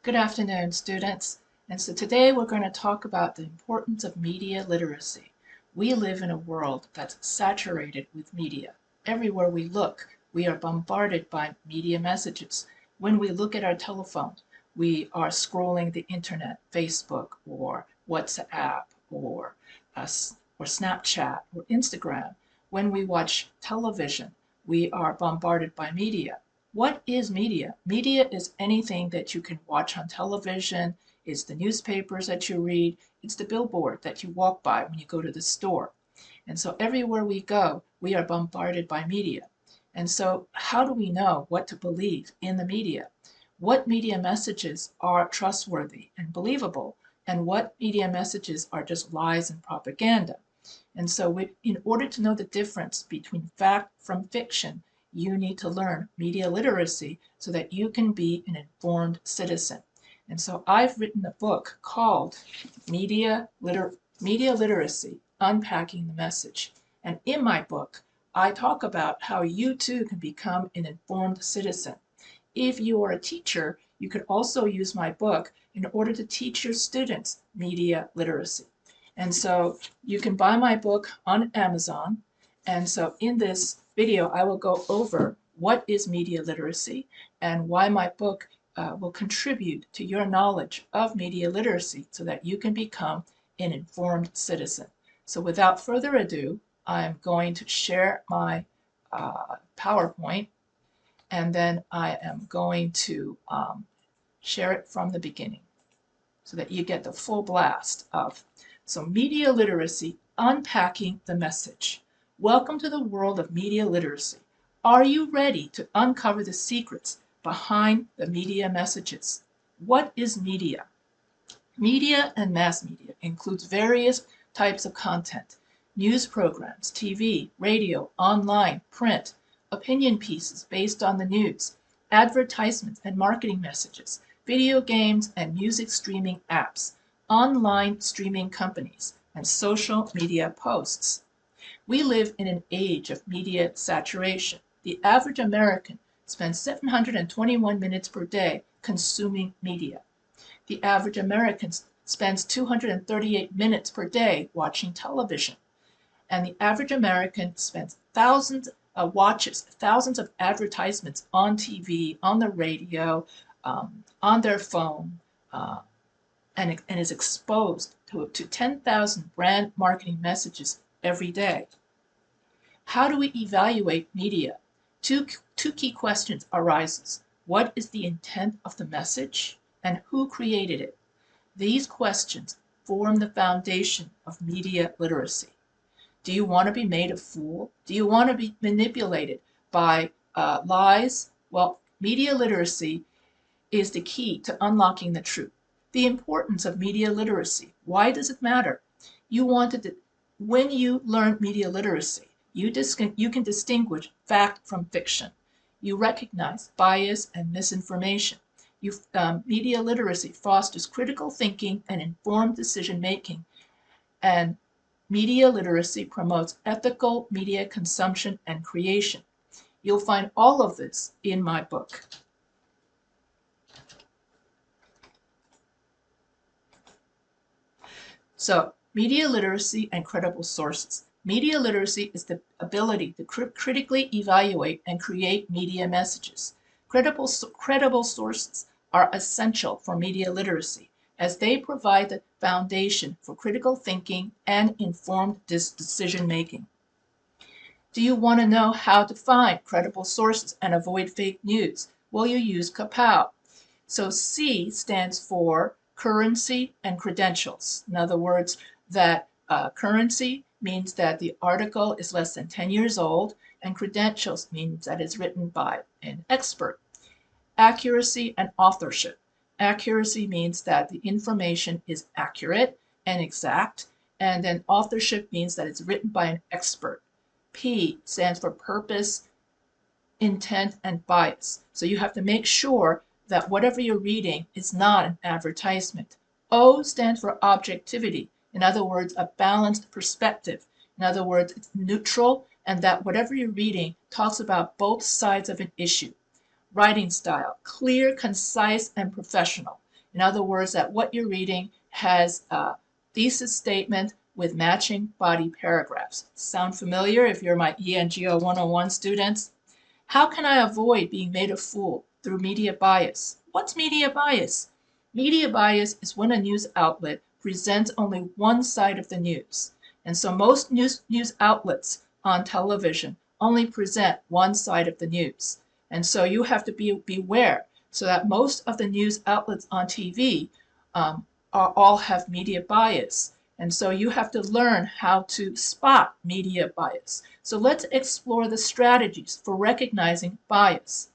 Good afternoon, students. And so today we're going to talk about the importance of media literacy. We live in a world that's saturated with media. Everywhere we look, we are bombarded by media messages. When we look at our telephone, we are scrolling the internet, Facebook or WhatsApp or Snapchat or Instagram. When we watch television, we are bombarded by media. What is media? Media is anything that you can watch on television, it's the newspapers that you read, it's the billboard that you walk by when you go to the store. And so everywhere we go, we are bombarded by media. And so how do we know what to believe in the media? What media messages are trustworthy and believable? And what media messages are just lies and propaganda? And so in order to know the difference between fact from fiction, you need to learn media literacy so that you can be an informed citizen. And so I've written a book called Media Literacy, Unpacking the Message. And in my book, I talk about how you too can become an informed citizen. If you are a teacher, you could also use my book in order to teach your students media literacy. And so you can buy my book on Amazon. And so in this video, I will go over what is media literacy and why my book will contribute to your knowledge of media literacy so that you can become an informed citizen. So without further ado, I'm going to share my PowerPoint, and then I am going to share it from the beginning so that you get the full blast of. So media literacy, unpacking the message. Welcome to the world of media literacy. Are you ready to uncover the secrets behind the media messages? What is media? Media and mass media includes various types of content: news programs, TV, radio, online, print, opinion pieces based on the news, advertisements and marketing messages, video games and music streaming apps, online streaming companies, and social media posts. We live in an age of media saturation. The average American spends 721 minutes per day consuming media. The average American spends 238 minutes per day watching television. And the average American spends watches thousands of advertisements on TV, on the radio, on their phone, and is exposed to 10,000 brand marketing messages every day. How do we evaluate media? Two key questions arises. What is the intent of the message, and who created it? These questions form the foundation of media literacy. Do you want to be made a fool? Do you want to be manipulated by lies? Well, media literacy is the key to unlocking the truth. The importance of media literacy. Why does it matter? When you learn media literacy, you can distinguish fact from fiction. You recognize bias and misinformation. Media literacy fosters critical thinking and informed decision making, and media literacy promotes ethical media consumption and creation. You'll find all of this in my book. So, media literacy and credible sources. Media literacy is the ability to critically evaluate and create media messages. Credible sources are essential for media literacy, as they provide the foundation for critical thinking and informed decision making. Do you want to know how to find credible sources and avoid fake news? Well, you use Kapow. So C stands for currency and credentials. In other words, that currency means that the article is less than 10 years old, and credentials means that it's written by an expert. Accuracy and authorship. Accuracy means that the information is accurate and exact, and then authorship means that it's written by an expert. P stands for purpose, intent, and bias. So you have to make sure that whatever you're reading is not an advertisement. O stands for objectivity. In other words, a balanced perspective. In other words, it's neutral, and that whatever you're reading talks about both sides of an issue. Writing style, clear, concise, and professional. In other words, that what you're reading has a thesis statement with matching body paragraphs. Sound familiar if you're my ENGO 101 students? How can I avoid being made a fool through media bias? What's media bias? Media bias is when a news outlet presents only one side of the news. And so most news outlets on television only present one side of the news. And so you have to beware so that most of the news outlets on TV all have media bias. And so you have to learn how to spot media bias. So let's explore the strategies for recognizing bias.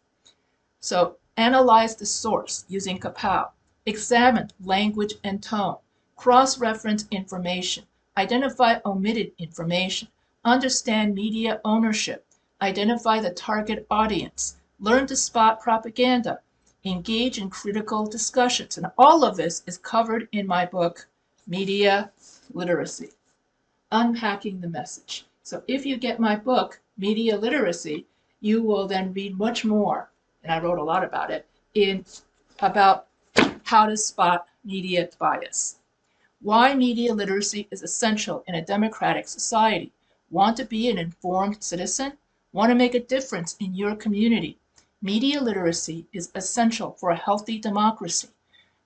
So analyze the source using Kapow. Examine language and tone. Cross-reference information. Identify omitted information. Understand media ownership. Identify the target audience. Learn to spot propaganda. Engage in critical discussions. And all of this is covered in my book, Media Literacy, Unpacking the Message. So if you get my book, Media Literacy, you will then read much more, and I wrote a lot about it, about how to spot media bias. Why media literacy is essential in a democratic society. Want to be an informed citizen? Want to make a difference in your community? Media literacy is essential for a healthy democracy.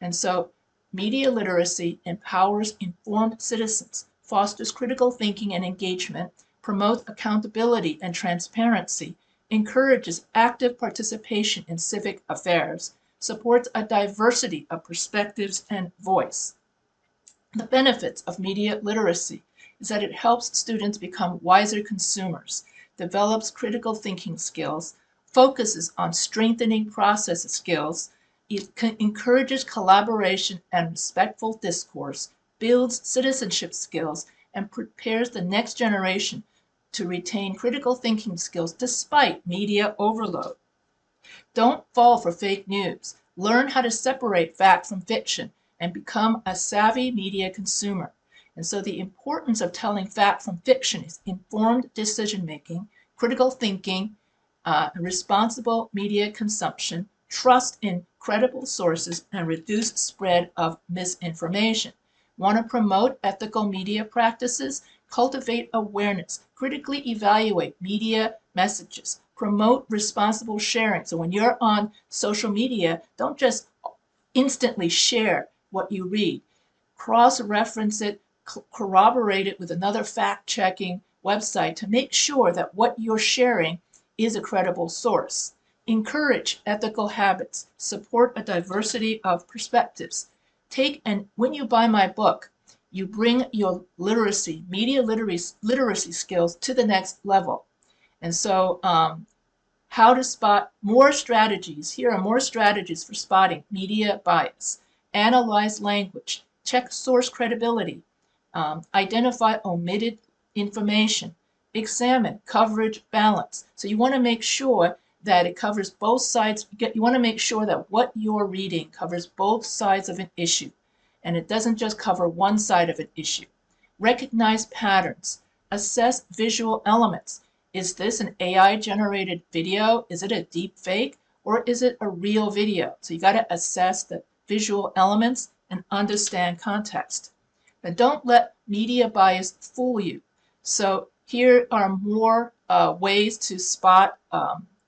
And so media literacy empowers informed citizens, fosters critical thinking and engagement, promotes accountability and transparency, encourages active participation in civic affairs, supports a diversity of perspectives and voice. The benefits of media literacy is that it helps students become wiser consumers, develops critical thinking skills, focuses on strengthening process skills, it encourages collaboration and respectful discourse, builds citizenship skills, and prepares the next generation to retain critical thinking skills despite media overload. Don't fall for fake news. Learn how to separate fact from fiction and become a savvy media consumer. And so the importance of telling fact from fiction is informed decision-making, critical thinking, responsible media consumption, trust in credible sources, and reduce spread of misinformation. Want to promote ethical media practices? Cultivate awareness, critically evaluate media messages, promote responsible sharing. So when you're on social media, don't just instantly share what you read. Cross-reference it, corroborate it with another fact-checking website to make sure that what you're sharing is a credible source. Encourage ethical habits. Support a diversity of perspectives. When you buy my book, you bring your media literacy skills to the next level. And so how to spot more strategies. Here are more strategies for spotting media bias. Analyze language. Check source credibility. Identify omitted information. Examine coverage balance. So you want to make sure that it covers both sides. You want to make sure that what you're reading covers both sides of an issue, and it doesn't just cover one side of an issue. Recognize patterns. Assess visual elements. Is this an AI-generated video? Is it a deep fake? Or is it a real video? So you got to assess the visual elements and understand context. But don't let media bias fool you. So here are more ways to spot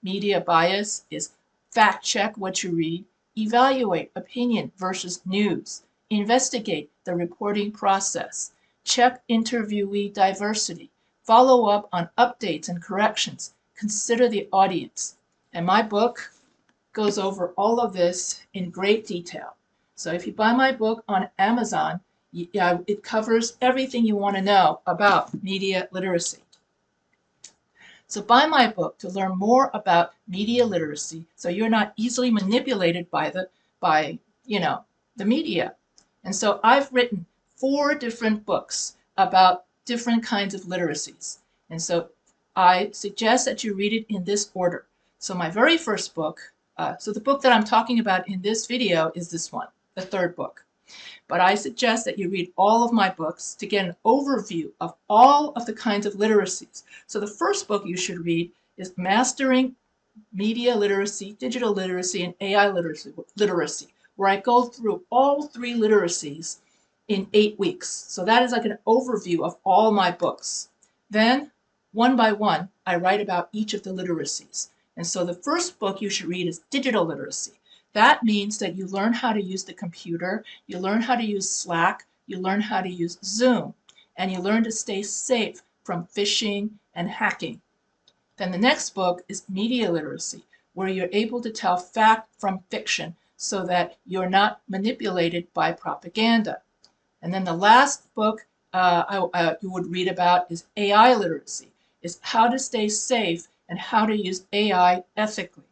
media bias is fact check what you read, evaluate opinion versus news, investigate the reporting process, check interviewee diversity, follow up on updates and corrections, consider the audience. And my book goes over all of this in great detail. So if you buy my book on Amazon, it covers everything you want to know about media literacy. So buy my book to learn more about media literacy so you're not easily manipulated by the media. And so I've written 4 different books about different kinds of literacies. And so I suggest that you read it in this order. So my very first book, so the book that I'm talking about in this video is this one, the 3rd book. But I suggest that you read all of my books to get an overview of all of the kinds of literacies. So the first book you should read is Mastering Media Literacy, Digital Literacy, and AI Literacy. where I go through all 3 literacies in 8 weeks. So that is like an overview of all my books. Then, one by one, I write about each of the literacies. And so the first book you should read is Digital Literacy. That means that you learn how to use the computer, you learn how to use Slack, you learn how to use Zoom, and you learn to stay safe from phishing and hacking. Then the next book is Media Literacy, where you're able to tell fact from fiction so that you're not manipulated by propaganda. And then the last book you would read about is AI literacy, is how to stay safe and how to use AI ethically.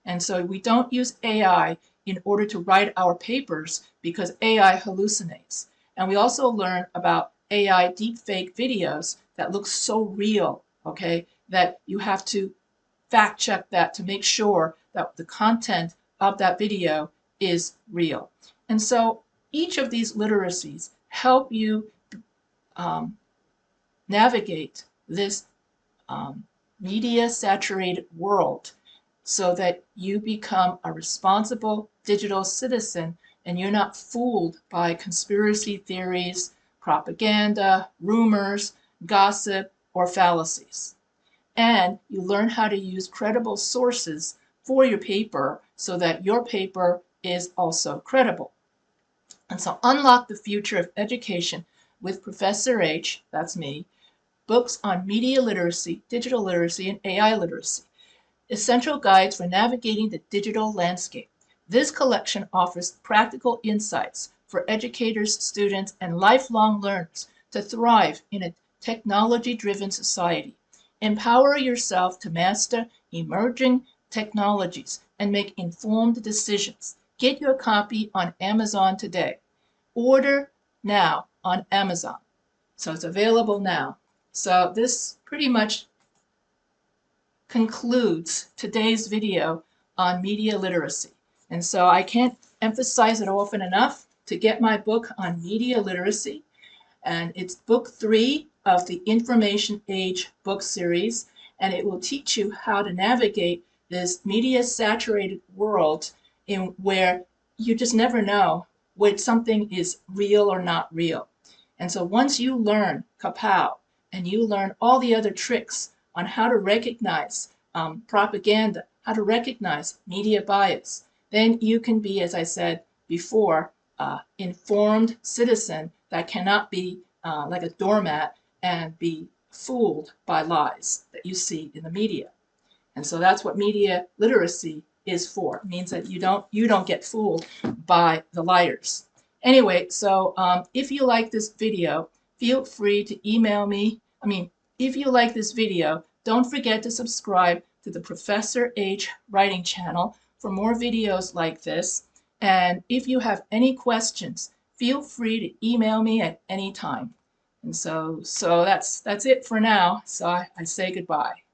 And so we don't use AI in order to write our papers because AI hallucinates. And we also learn about AI deepfake videos that look so real, okay, that you have to fact check that to make sure that the content of that video is real. And so each of these literacies help you navigate this media-saturated world so that you become a responsible digital citizen and you're not fooled by conspiracy theories, propaganda, rumors, gossip, or fallacies. And you learn how to use credible sources for your paper so that your paper is also credible. And so unlock the future of education with Professor H, that's me, books on media literacy, digital literacy, and AI literacy. Essential guides for navigating the digital landscape. This collection offers practical insights for educators, students, and lifelong learners to thrive in a technology-driven society. Empower yourself to master emerging technologies and make informed decisions. Get your copy on Amazon today. Order now on Amazon. So it's available now. So this pretty much concludes today's video on media literacy. And so I can't emphasize it often enough to get my book on media literacy. And it's book 3 of the Information Age book series. And it will teach you how to navigate this media-saturated world in where you just never know when something is real or not real. And so once you learn Kapow and you learn all the other tricks on how to recognize propaganda, how to recognize media bias, then you can be, as I said before, informed citizen that cannot be like a doormat and be fooled by lies that you see in the media. And so that's what media literacy is for. It means that you don't get fooled by the liars. Anyway, so if you like this video, feel free to email me. If you like this video, don't forget to subscribe to the Professor H Writing channel for more videos like this. And if you have any questions, feel free to email me at any time. And so that's it for now. So I say goodbye.